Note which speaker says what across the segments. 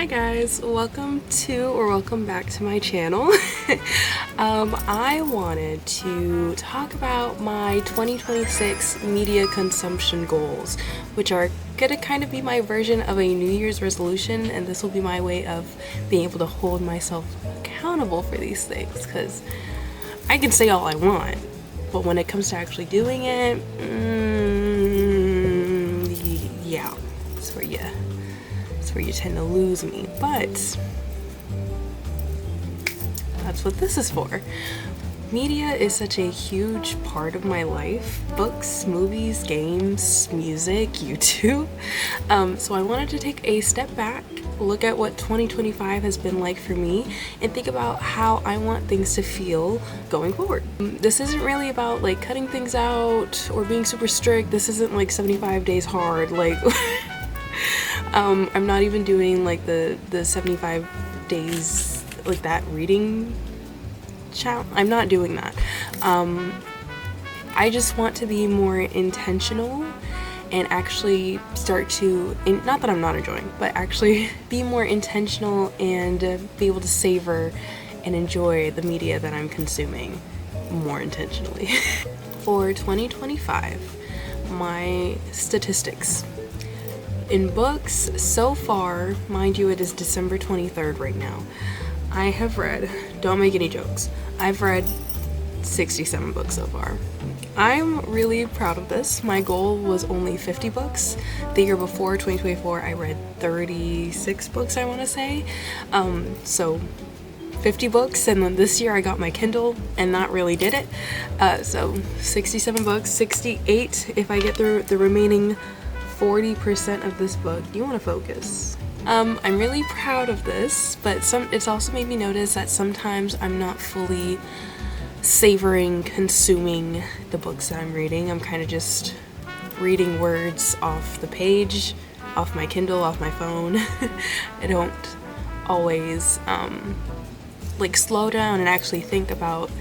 Speaker 1: Hi guys, welcome back to my channel. I wanted to talk about my 2026 media consumption goals, which are gonna kind of be my version of a New Year's resolution, and this will be my way of being able to hold myself accountable for these things, because I can say all I want, but when it comes to actually doing it, yeah, that's where you tend to lose me. But that's what this is for. Media is such a huge part of my life. Books, movies, games, music, YouTube. So I wanted to take a step back, look at what 2025 has been like for me, and think about how I want things to feel going forward. This isn't really about like cutting things out or being super strict. This isn't like 75 days hard. Like I'm not even doing like the 75 days like that reading challenge. I'm not doing that. I just want to be more intentional and actually start to, not that I'm not enjoying, but actually be more intentional and be able to savor and enjoy the media that I'm consuming more intentionally. For 2025, my statistics. In books, so far, mind you, it is December 23rd right now, I have read, don't make any jokes, I've read 67 books so far. I'm really proud of this. My goal was only 50 books. The year before, 2024, I read 36 books, I want to say. So 50 books, and then this year I got my Kindle, and that really did it. So 67 books, 68 if I get through the remaining 40% of this book. You want to focus. I'm really proud of this, but it's also made me notice that sometimes I'm not fully savoring consuming the books that I'm reading. I'm kind of just reading words off the page, off my Kindle, off my phone. I don't always like slow down and actually think about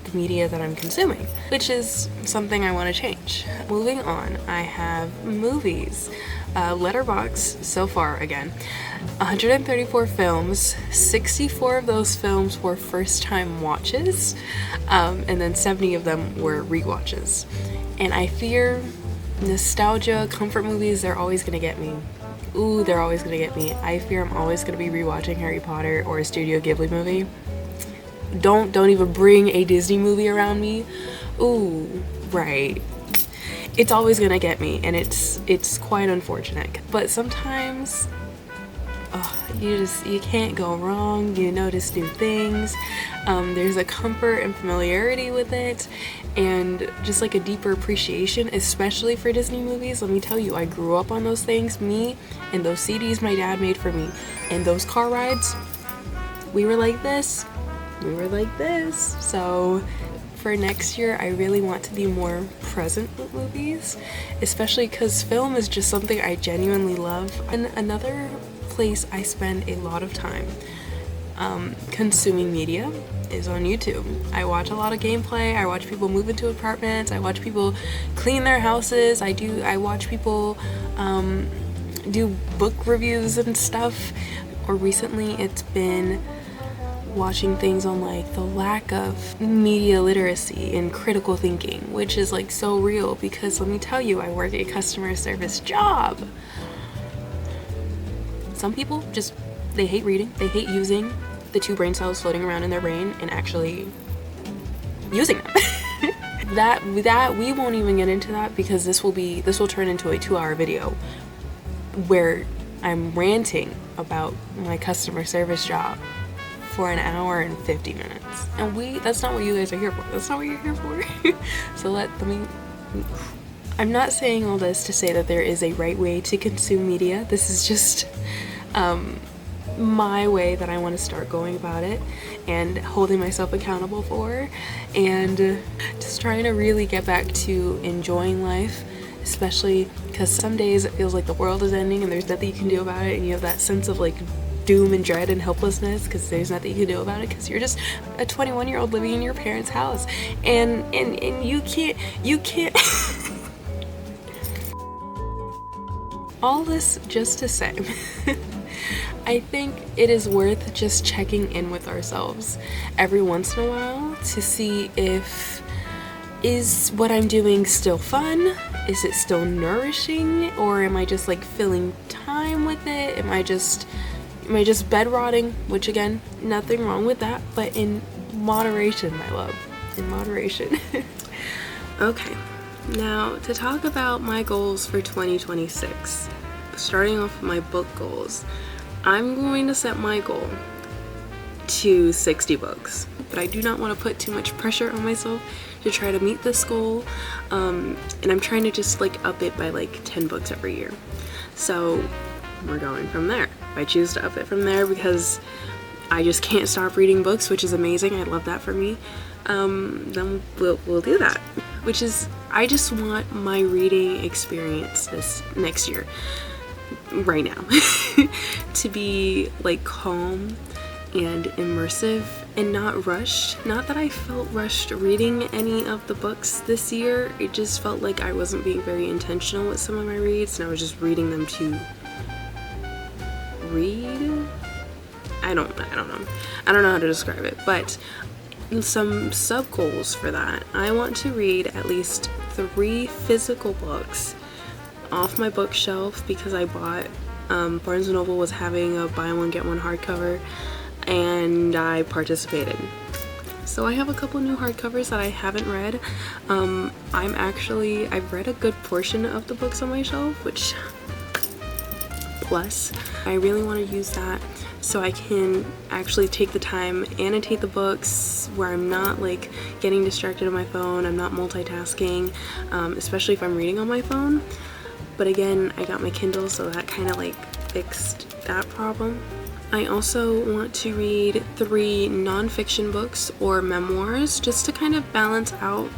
Speaker 1: the media that I'm consuming, which is something I want to change. Moving on, I have movies. Letterboxd, so far again, 134 films, 64 of those films were first time watches, and then 70 of them were rewatches. And I fear nostalgia, comfort movies, they're always gonna get me. Ooh, they're always gonna get me. I fear I'm always gonna be rewatching Harry Potter or a Studio Ghibli movie. Don't even bring a Disney movie around me. Ooh, right. It's always gonna get me, and it's quite unfortunate. But sometimes you can't go wrong. You notice new things. There's a comfort and familiarity with it, and just like a deeper appreciation, especially for Disney movies. Let me tell you, I grew up on those things. Me and those CDs my dad made for me, and those car rides. We were like this. So for next year, I really want to be more present with movies, especially because film is just something I genuinely love. And another place I spend a lot of time consuming media is on YouTube. I watch a lot of gameplay. I watch people move into apartments. I watch people clean their houses. I watch people do book reviews and stuff. Or recently, it's been watching things on like the lack of media literacy and critical thinking, which is like so real, because let me tell you, I work a customer service job. Some people just, they hate reading, they hate using the two brain cells floating around in their brain and actually using them. that we won't even get into that, because this will turn into a 2-hour video where I'm ranting about my customer service job for an hour and 50 minutes. And that's not what you guys are here for. That's not what you're here for. So I'm not saying all this to say that there is a right way to consume media. This is just my way that I want to start going about it and holding myself accountable for, and just trying to really get back to enjoying life, especially because some days it feels like the world is ending and there's nothing you can do about it, and you have that sense of like doom and dread and helplessness because there's nothing you can do about it, because you're just a 21-year-old living in your parents' house, and you can't all this just to say I think it is worth just checking in with ourselves every once in a while to see if, is what I'm doing still fun? Is it still nourishing? Or am I just like filling time with it? Am I just bed rotting? Which again, nothing wrong with that, but in moderation, my love. In moderation. Okay, now to talk about my goals for 2026. Starting off with my book goals. I'm going to set my goal to 60 books, but I do not want to put too much pressure on myself to try to meet this goal, and I'm trying to just like up it by like 10 books every year. So we're going from there. I choose to up it from there because I just can't stop reading books, which is amazing. I love that for me. Then we'll do that, which is, I just want my reading experience this next year, right now, to be like calm and immersive and not rushed. Not that I felt rushed reading any of the books this year. It just felt like I wasn't being very intentional with some of my reads, and I was just reading them to read. I don't know. I don't know how to describe it, but some sub goals for that. I want to read at least 3 physical books off my bookshelf because I bought Barnes & Noble was having a buy one get one hardcover, and I participated. So I have a couple new hardcovers that I haven't read. I've read a good portion of the books on my shelf, which plus I really want to use that so I can actually take the time, annotate the books where I'm not like getting distracted on my phone, I'm not multitasking, especially if I'm reading on my phone. But again, I got my Kindle, so that kind of like fixed that problem. I also want to read 3 nonfiction books or memoirs just to kind of balance out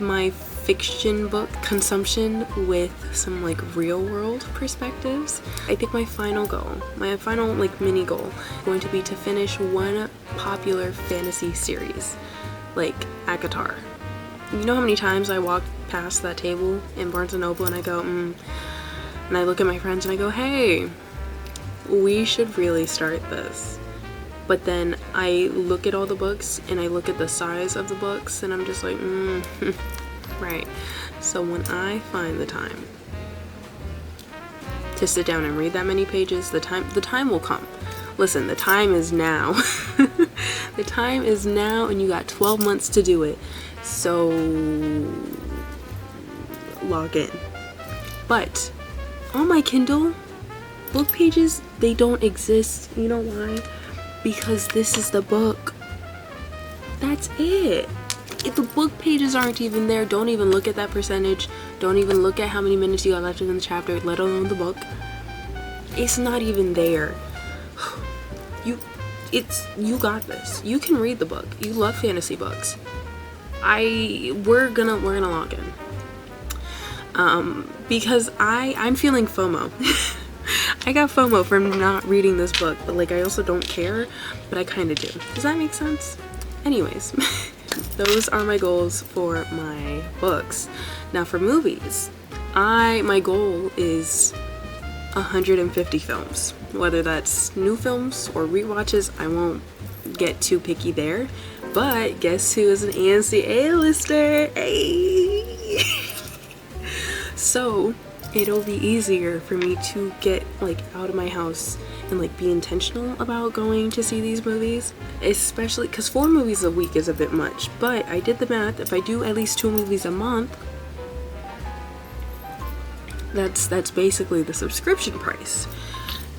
Speaker 1: my fiction book consumption with some like real world perspectives. I think my final like mini goal, going to be to finish one popular fantasy series, like ACOTAR. You know how many times I walk past that table in Barnes & Noble and I go, and I look at my friends and I go, hey, we should really start this. But then I look at all the books and I look at the size of the books and I'm just like, right. So when I find the time to sit down and read that many pages, the time will come. Listen, the time is now. The time is now, and you got 12 months to do it. So log in. But on my Kindle, book pages, they don't exist. You know why? Because this is the book. That's it. If the book pages aren't even there, don't even look at that percentage. Don't even look at how many minutes you got left in the chapter, let alone the book. It's not even there. You got this. You can read the book. You love fantasy books. We're gonna log in. Because I'm feeling FOMO. I got FOMO from not reading this book, but like I also don't care, but I kind of do. Does that make sense? Anyways, those are my goals for my books. Now for movies, my goal is 150 films. Whether that's new films or rewatches, I won't get too picky there. But guess who is an AMC A-lister? Hey! So it'll be easier for me to get like out of my house and like be intentional about going to see these movies, especially because 4 movies a week is a bit much. But I did the math. If I do at least 2 movies a month, that's basically the subscription price,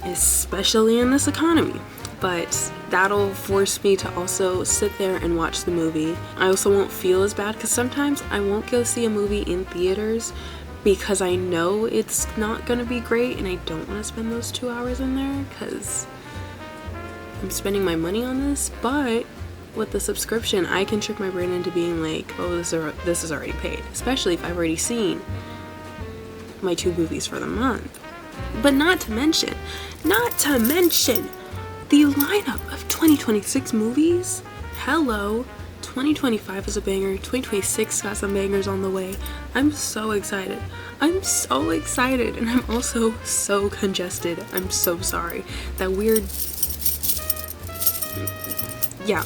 Speaker 1: especially in this economy. But that'll force me to also sit there and watch the movie. I also won't feel as bad because sometimes I won't go see a movie in theaters because I know it's not gonna be great and I don't want to spend those 2 hours in there because I'm spending my money on this. But with the subscription, I can trick my brain into being like, oh, this is already paid, especially if I've already seen my 2 movies for the month. But not to mention the lineup of 2026 movies. Hello, 2025 is a banger. 2026 got some bangers on the way. I'm so excited. I'm so excited, and I'm also so congested. I'm so sorry. That weird... Yeah.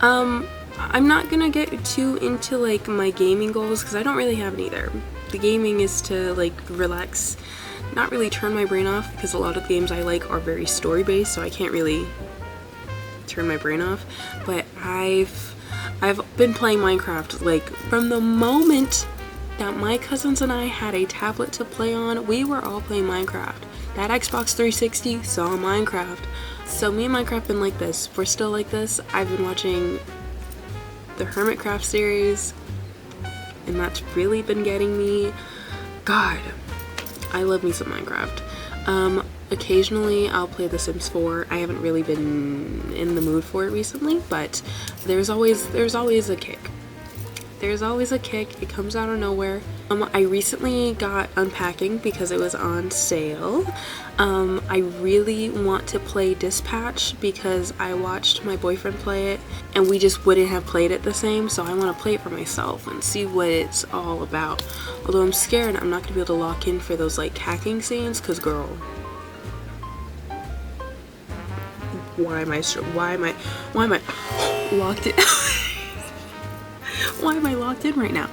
Speaker 1: I'm not gonna get too into like my gaming goals because I don't really have any there. The gaming is to like relax, not really turn my brain off, because a lot of the games I like are very story based, so I can't really turn my brain off. But I've been playing Minecraft like from the moment that my cousins and I had a tablet to play on. We were all playing Minecraft. That Xbox 360 saw Minecraft. So me and Minecraft been like this. We're still like this. I've been watching the Hermitcraft series, and that's really been getting me. God, I love me some Minecraft. Occasionally I'll play The Sims 4. I haven't really been in the mood for it recently, but there's always a kick. There's always a kick. It comes out of nowhere. I recently got Unpacking because it was on sale. I really want to play Dispatch because I watched my boyfriend play it and we just wouldn't have played it the same, so I want to play it for myself and see what it's all about. Although I'm scared I'm not going to be able to lock in for those like hacking scenes, because girl, why am I locked in? Why am I locked in right now?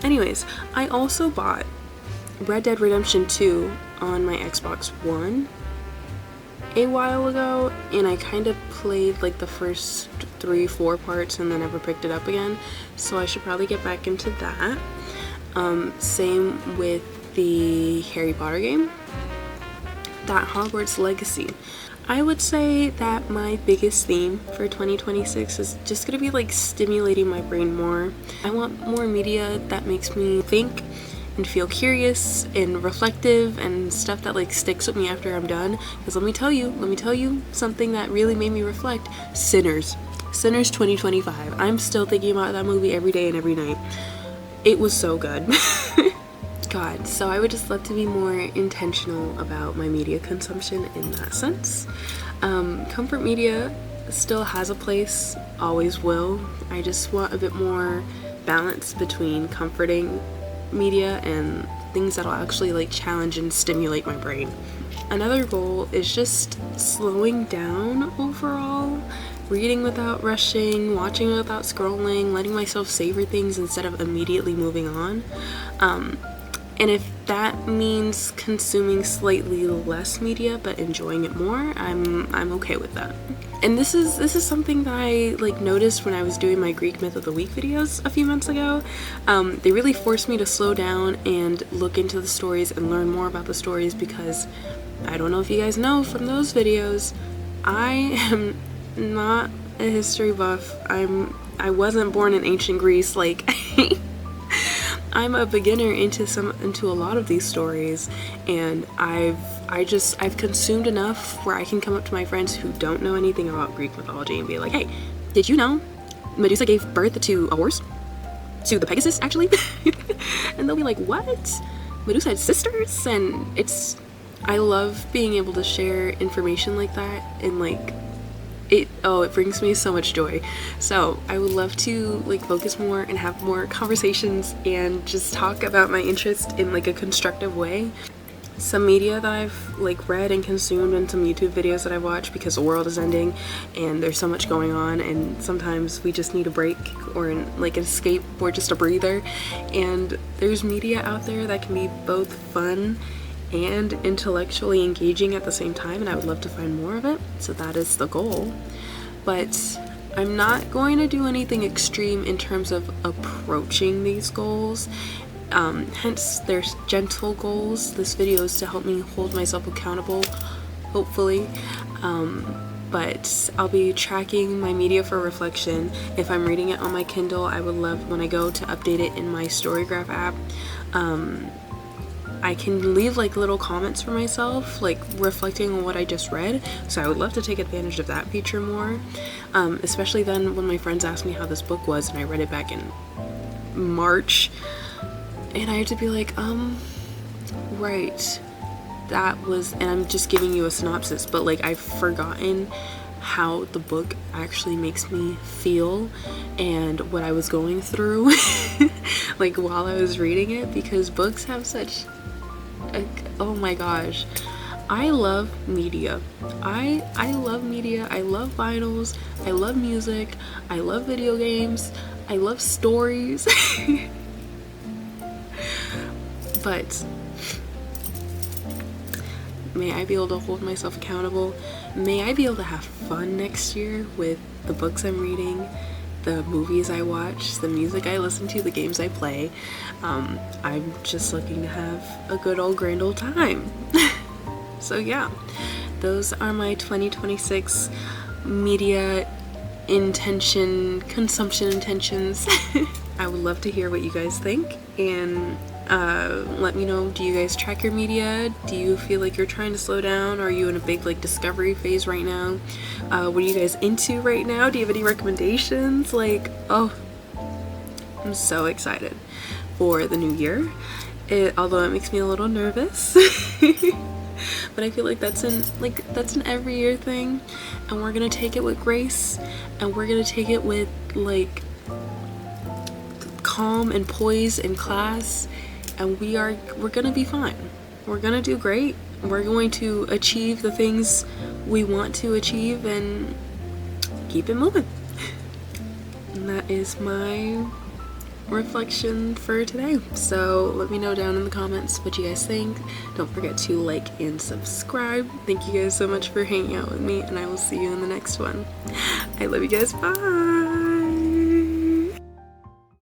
Speaker 1: Anyways, I also bought Red Dead Redemption 2 on my Xbox One a while ago, and I kind of played like the first 3-4 parts and then never picked it up again, so I should probably get back into that. Same with the Harry Potter game, that Hogwarts Legacy. I would say that my biggest theme for 2026 is just gonna be like stimulating my brain more. I want more media that makes me think and feel curious and reflective and stuff that like sticks with me after I'm done. Because let me tell you something that really made me reflect. Sinners 2025. I'm still thinking about that movie every day and every night. It was so good. God, so I would just love to be more intentional about my media consumption in that sense. Comfort media still has a place, always will. I just want a bit more balance between comforting media and things that'll actually like challenge and stimulate my brain. Another goal is just slowing down overall, reading without rushing, watching without scrolling, letting myself savor things instead of immediately moving on. And if that means consuming slightly less media but enjoying it more, I'm okay with that. And this is something that I like noticed when I was doing my Greek Myth of the Week videos a few months ago. They really forced me to slow down and look into the stories and learn more about the stories, because I don't know if you guys know from those videos, I am not a history buff. I wasn't born in ancient Greece. Like I'm a beginner into a lot of these stories, and I've consumed enough where I can come up to my friends who don't know anything about Greek mythology and be like, hey, did you know Medusa gave birth to a horse? To the Pegasus, actually? And they'll be like, what? Medusa had sisters? And I love being able to share information like that, and like it brings me so much joy. So I would love to like focus more and have more conversations and just talk about my interest in like a constructive way. Some media that I've like read and consumed, and some YouTube videos that I watch, because the world is ending and there's so much going on, and sometimes we just need a break or like an escape or just a breather. And there's media out there that can be both fun and intellectually engaging at the same time, and I would love to find more of it, so that is the goal. But I'm not going to do anything extreme in terms of approaching these goals, hence there's gentle goals. This video is to help me hold myself accountable, hopefully, but I'll be tracking my media for reflection. If I'm reading it on my Kindle, I would love when I go to update it in my Storygraph app. I can leave like little comments for myself, like reflecting on what I just read, so I would love to take advantage of that feature more, especially then when my friends asked me how this book was and I read it back in March, and I had to be like, right, that was, and I'm just giving you a synopsis, but like I've forgotten how the book actually makes me feel and what I was going through like while I was reading it, because books have such oh my gosh, I love media. I love media. I love vinyls. I love music. I love video games. I love stories. But may I be able to hold myself accountable. May I be able to have fun next year with the books I'm reading, the movies I watch, the music I listen to, the games I play. I'm just looking to have a good old grand old time. So yeah, those are my 2026 media consumption intentions. I would love to hear what you guys think, and let me know, do you guys track your media? Do you feel like you're trying to slow down? Are you in a big like discovery phase right now? What are you guys into right now? Do you have any recommendations? Like, oh, I'm so excited for the new year, although it makes me a little nervous. But I feel like that's an every year thing, and we're gonna take it with grace, and we're gonna take it with like calm and poise and class, and we're gonna be fine. We're gonna do great. We're going to achieve the things we want to achieve and keep it moving. And that is my reflection for today. So let me know down in the comments what you guys think. Don't forget to like and subscribe. Thank you guys so much for hanging out with me, and I will see you in the next one. I love you guys. Bye.